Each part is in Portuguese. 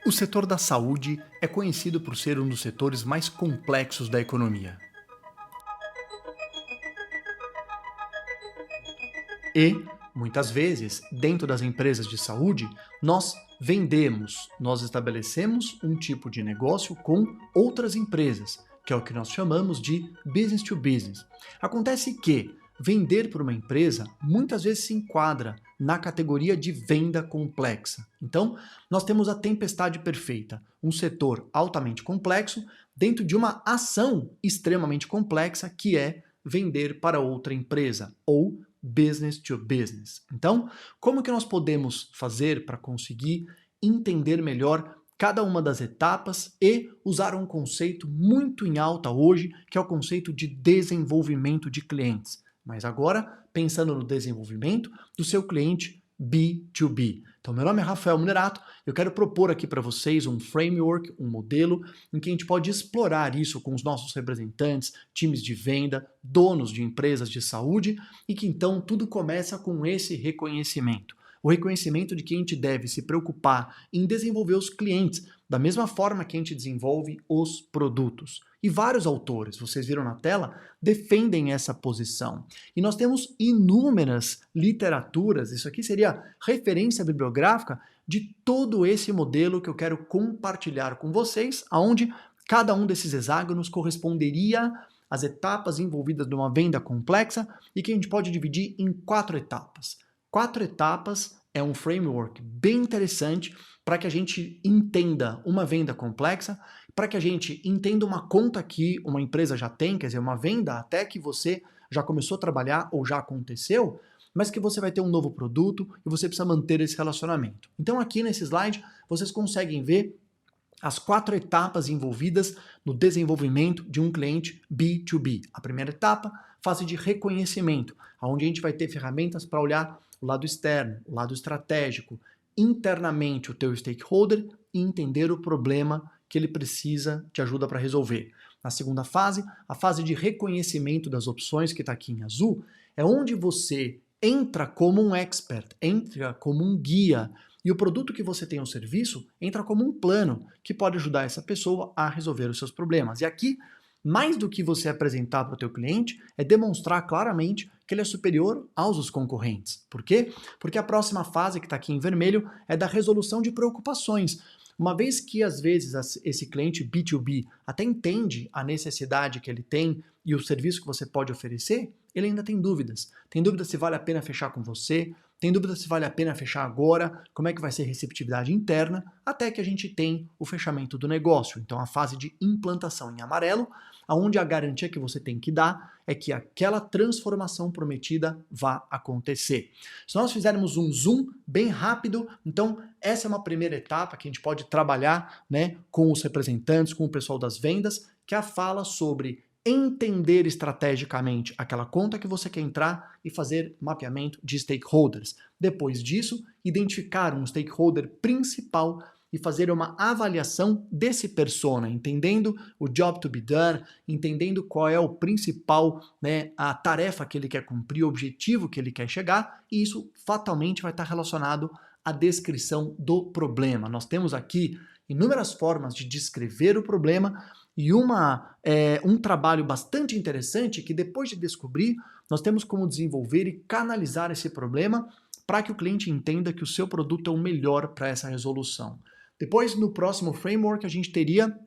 O setor da saúde é conhecido por ser um dos setores mais complexos da economia. E, muitas vezes, dentro das empresas de saúde, nós estabelecemos um tipo de negócio com outras empresas, que é o que nós chamamos de business to business. Acontece que vender para uma empresa muitas vezes se enquadra na categoria de venda complexa. Então, nós temos a tempestade perfeita, um setor altamente complexo dentro de uma ação extremamente complexa que é vender para outra empresa ou business to business. Então, como que nós podemos fazer para conseguir entender melhor cada uma das etapas e usar um conceito muito em alta hoje, que é o conceito de desenvolvimento de clientes. Mas agora, pensando no desenvolvimento do seu cliente B2B. Então, meu nome é Rafael Munerato, eu quero propor aqui para vocês um framework, um modelo, em que a gente pode explorar isso com os nossos representantes, times de venda, donos de empresas de saúde, e que então tudo começa com esse reconhecimento. O reconhecimento de que a gente deve se preocupar em desenvolver os clientes da mesma forma que a gente desenvolve os produtos. E vários autores, vocês viram na tela, defendem essa posição. E nós temos inúmeras literaturas, isso aqui seria referência bibliográfica de todo esse modelo que eu quero compartilhar com vocês, onde cada um desses hexágonos corresponderia às etapas envolvidas numa venda complexa e que a gente pode dividir em 4 etapas. 4 etapas é um framework bem interessante para que a gente entenda uma venda complexa, para que a gente entenda uma conta que uma empresa já tem, quer dizer, uma venda até que você já começou a trabalhar ou já aconteceu, mas que você vai ter um novo produto e você precisa manter esse relacionamento. Então aqui nesse slide vocês conseguem ver as 4 etapas envolvidas no desenvolvimento de um cliente B2B. A primeira etapa, fase de reconhecimento, onde a gente vai ter ferramentas para olhar o lado externo, o lado estratégico, internamente o teu stakeholder e entender o problema que ele precisa de ajuda para resolver. Na segunda fase, a fase de reconhecimento das opções, que está aqui em azul, é onde você entra como um expert, entra como um guia, e o produto que você tem, o serviço, entra como um plano que pode ajudar essa pessoa a resolver os seus problemas. E aqui, mais do que você apresentar para o teu cliente, é demonstrar claramente que ele é superior aos concorrentes. Por quê? Porque a próxima fase, que está aqui em vermelho, é da resolução de preocupações. Uma vez que, às vezes, esse cliente B2B até entende a necessidade que ele tem e o serviço que você pode oferecer, ele ainda tem dúvidas. Tem dúvida se vale a pena fechar com você, tem dúvida se vale a pena fechar agora, como é que vai ser a receptividade interna, até que a gente tem o fechamento do negócio. Então, a fase de implantação em amarelo, onde a garantia que você tem que dar é que aquela transformação prometida vá acontecer. Se nós fizermos um zoom bem rápido, então essa é uma primeira etapa que a gente pode trabalhar, né, com os representantes, com o pessoal das vendas, que é a fala sobre entender estrategicamente aquela conta que você quer entrar e fazer mapeamento de stakeholders. Depois disso, identificar um stakeholder principal e fazer uma avaliação desse persona, entendendo o job to be done, entendendo qual é o principal, né, a tarefa que ele quer cumprir, o objetivo que ele quer chegar, e isso fatalmente vai estar relacionado à descrição do problema. Nós temos aqui inúmeras formas de descrever o problema e um trabalho bastante interessante que depois de descobrir, nós temos como desenvolver e canalizar esse problema para que o cliente entenda que o seu produto é o melhor para essa resolução. Depois, no próximo framework, a gente teria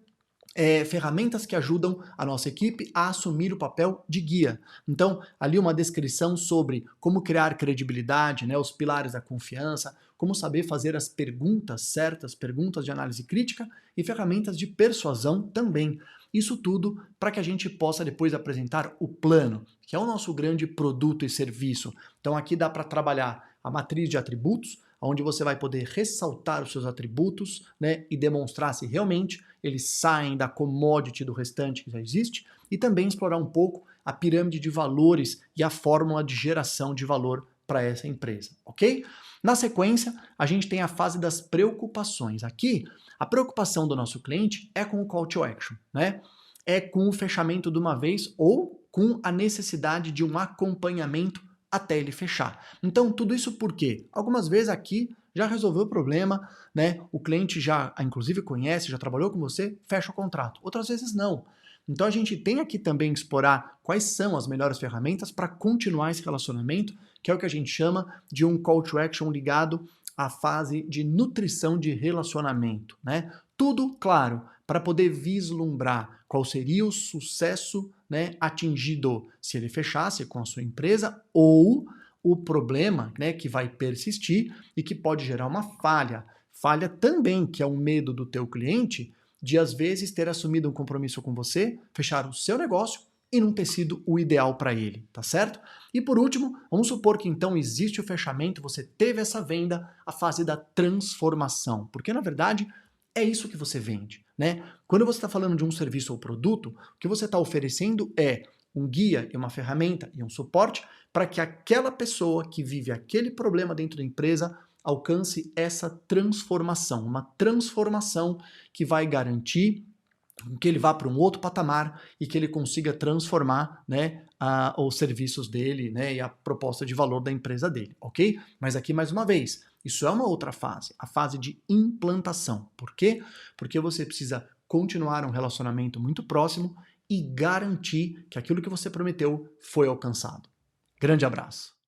ferramentas que ajudam a nossa equipe a assumir o papel de guia. Então, ali uma descrição sobre como criar credibilidade, né, os pilares da confiança, como saber fazer as perguntas certas, perguntas de análise crítica e ferramentas de persuasão também. Isso tudo para que a gente possa depois apresentar o plano, que é o nosso grande produto e serviço. Então aqui dá para trabalhar a matriz de atributos, onde você vai poder ressaltar os seus atributos, né, e demonstrar se realmente eles saem da commodity do restante que já existe, e também explorar um pouco a pirâmide de valores e a fórmula de geração de valor para essa empresa, ok? Na sequência, a gente tem a fase das preocupações. Aqui, a preocupação do nosso cliente é com o call to action, né? É com o fechamento de uma vez ou com a necessidade de um acompanhamento até ele fechar. Então, tudo isso por quê? Algumas vezes aqui já resolveu o problema, né? O cliente já, inclusive, conhece, já trabalhou com você, fecha o contrato. Outras vezes não. Então a gente tem aqui também que explorar quais são as melhores ferramentas para continuar esse relacionamento, que é o que a gente chama de um call to action ligado à fase de nutrição de relacionamento, né? Tudo, claro, para poder vislumbrar qual seria o sucesso, né, atingido se ele fechasse com a sua empresa ou o problema, né, que vai persistir e que pode gerar uma falha. Falha também, que é o medo do teu cliente de, às vezes, ter assumido um compromisso com você, fechar o seu negócio e não ter sido o ideal para ele, tá certo? E por último, vamos supor que então existe o fechamento, você teve essa venda, a fase da transformação, porque na verdade é isso que você vende, né? Quando você está falando de um serviço ou produto, o que você está oferecendo é um guia e uma ferramenta e um suporte para que aquela pessoa que vive aquele problema dentro da empresa alcance essa transformação, uma transformação que vai garantir que ele vá para um outro patamar e que ele consiga transformar, né, os serviços dele, né, e a proposta de valor da empresa dele, ok? Mas aqui, mais uma vez, isso é uma outra fase, a fase de implantação. Por quê? Porque você precisa continuar um relacionamento muito próximo e garantir que aquilo que você prometeu foi alcançado. Grande abraço!